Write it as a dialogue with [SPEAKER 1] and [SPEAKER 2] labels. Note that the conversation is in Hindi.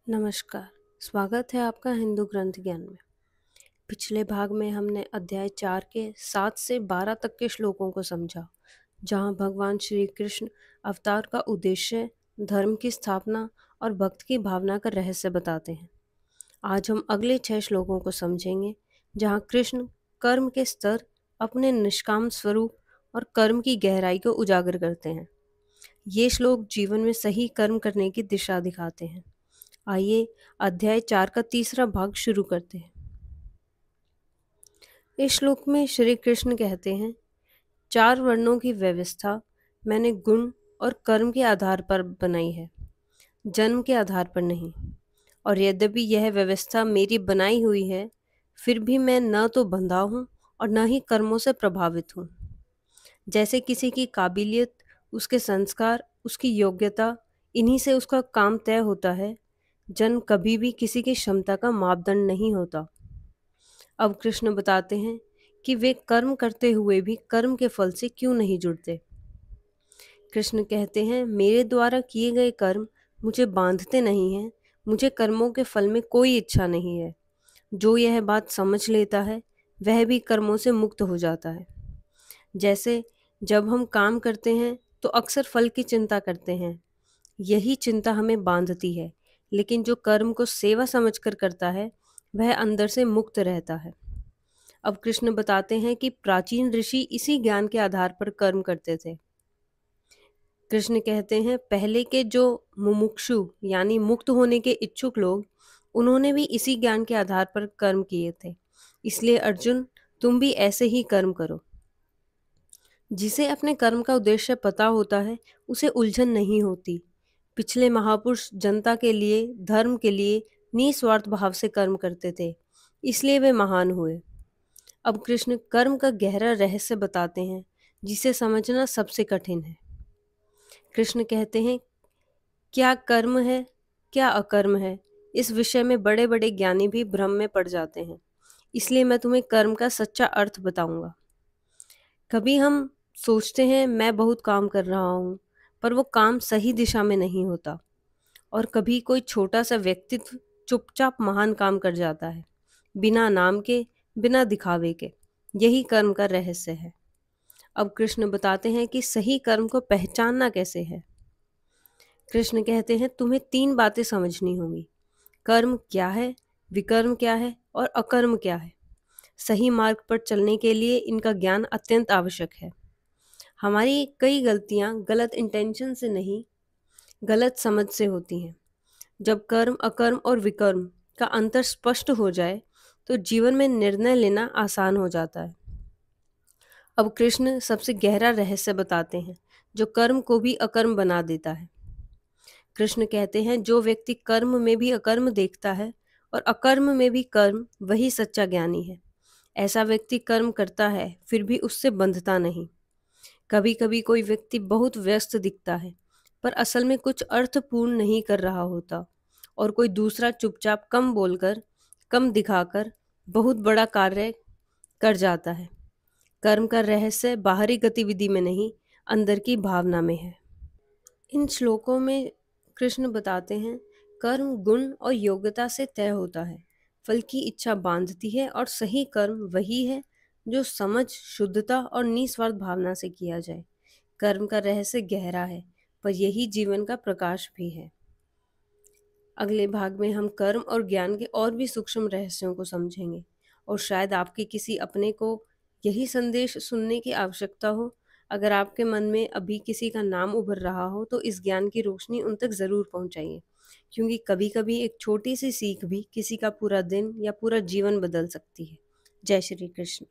[SPEAKER 1] नमस्कार, स्वागत है आपका हिंदू ग्रंथ ज्ञान में। पिछले भाग में हमने अध्याय 4 के 7 से 12 तक के श्लोकों को समझा, जहाँ भगवान श्री कृष्ण अवतार का उद्देश्य, धर्म की स्थापना और भक्त की भावना का रहस्य बताते हैं। आज हम अगले 6 श्लोकों को समझेंगे, जहाँ कृष्ण कर्म के स्तर, अपने निष्काम स्वरूप और कर्म की गहराई को उजागर करते हैं। ये श्लोक जीवन में सही कर्म करने की दिशा दिखाते हैं। आइए अध्याय 4 का तीसरा भाग शुरू करते हैं। इस श्लोक में श्री कृष्ण कहते हैं, 4 वर्णों की व्यवस्था मैंने गुण और कर्म के आधार पर बनाई है, जन्म के आधार पर नहीं। और यद्यपि यह व्यवस्था मेरी बनाई हुई है, फिर भी मैं न तो बंधा हूँ और न ही कर्मों से प्रभावित हूँ। जैसे किसी की काबिलियत, उसके संस्कार, उसकी योग्यता, इन्हीं से उसका काम तय होता है। जन्म कभी भी किसी की क्षमता का मापदंड नहीं होता। अब कृष्ण बताते हैं कि वे कर्म करते हुए भी कर्म के फल से क्यों नहीं जुड़ते। कृष्ण कहते हैं, मेरे द्वारा किए गए कर्म मुझे बांधते नहीं हैं, मुझे कर्मों के फल में कोई इच्छा नहीं है। जो यह बात समझ लेता है, वह भी कर्मों से मुक्त हो जाता है। जैसे जब हम काम करते हैं तो अक्सर फल की चिंता करते हैं, यही चिंता हमें बांधती है। लेकिन जो कर्म को सेवा समझकर करता है, वह अंदर से मुक्त रहता है। अब कृष्ण बताते हैं कि प्राचीन ऋषि इसी ज्ञान के आधार पर कर्म करते थे। कृष्ण कहते हैं, पहले के जो मुमुक्षु यानी मुक्त होने के इच्छुक लोग, उन्होंने भी इसी ज्ञान के आधार पर कर्म किए थे। इसलिए अर्जुन, तुम भी ऐसे ही कर्म करो। जिसे अपने कर्म का उद्देश्य पता होता है, उसे उलझन नहीं होती। पिछले महापुरुष जनता के लिए, धर्म के लिए निस्वार्थ भाव से कर्म करते थे, इसलिए वे महान हुए। अब कृष्ण कर्म का गहरा रहस्य बताते हैं, जिसे समझना सबसे कठिन है। कृष्ण कहते हैं, क्या कर्म है, क्या अकर्म है, इस विषय में बड़े बड़े ज्ञानी भी भ्रम में पड़ जाते हैं। इसलिए मैं तुम्हें कर्म का सच्चा अर्थ बताऊंगा। कभी हम सोचते हैं मैं बहुत काम कर रहा हूँ, पर वो काम सही दिशा में नहीं होता। और कभी कोई छोटा सा व्यक्तित्व चुपचाप महान काम कर जाता है, बिना नाम के, बिना दिखावे के। यही कर्म का रहस्य है। अब कृष्ण बताते हैं कि सही कर्म को पहचानना कैसे है। कृष्ण कहते हैं, तुम्हें 3 बातें समझनी होंगी। कर्म क्या है, विकर्म क्या है और अकर्म क्या है। सही मार्ग पर चलने के लिए इनका ज्ञान अत्यंत आवश्यक है। हमारी कई गलतियां गलत इंटेंशन से नहीं, गलत समझ से होती हैं। जब कर्म, अकर्म और विकर्म का अंतर स्पष्ट हो जाए, तो जीवन में निर्णय लेना आसान हो जाता है। अब कृष्ण सबसे गहरा रहस्य बताते हैं, जो कर्म को भी अकर्म बना देता है। कृष्ण कहते हैं, जो व्यक्ति कर्म में भी अकर्म देखता है और अकर्म में भी कर्म, वही सच्चा ज्ञानी है। ऐसा व्यक्ति कर्म करता है, फिर भी उससे बंधता नहीं। कभी कभी कोई व्यक्ति बहुत व्यस्त दिखता है, पर असल में कुछ अर्थपूर्ण नहीं कर रहा होता। और कोई दूसरा चुपचाप कम बोलकर, कम दिखाकर बहुत बड़ा कार्य कर जाता है। कर्म का रहस्य बाहरी गतिविधि में नहीं, अंदर की भावना में है। इन श्लोकों में कृष्ण बताते हैं, कर्म गुण और योग्यता से तय होता है, फल की इच्छा बांधती है, और सही कर्म वही है जो समझ, शुद्धता और निस्वार्थ भावना से किया जाए। कर्म का रहस्य गहरा है, पर यही जीवन का प्रकाश भी है। अगले भाग में हम कर्म और ज्ञान के और भी सूक्ष्म रहस्यों को समझेंगे, और शायद आपके किसी अपने को यही संदेश सुनने की आवश्यकता हो। अगर आपके मन में अभी किसी का नाम उभर रहा हो, तो इस ज्ञान की रोशनी उन तक ज़रूर पहुंचाइए, क्योंकि कभी कभी एक छोटी सी सीख भी किसी का पूरा दिन या पूरा जीवन बदल सकती है। जय श्री कृष्ण।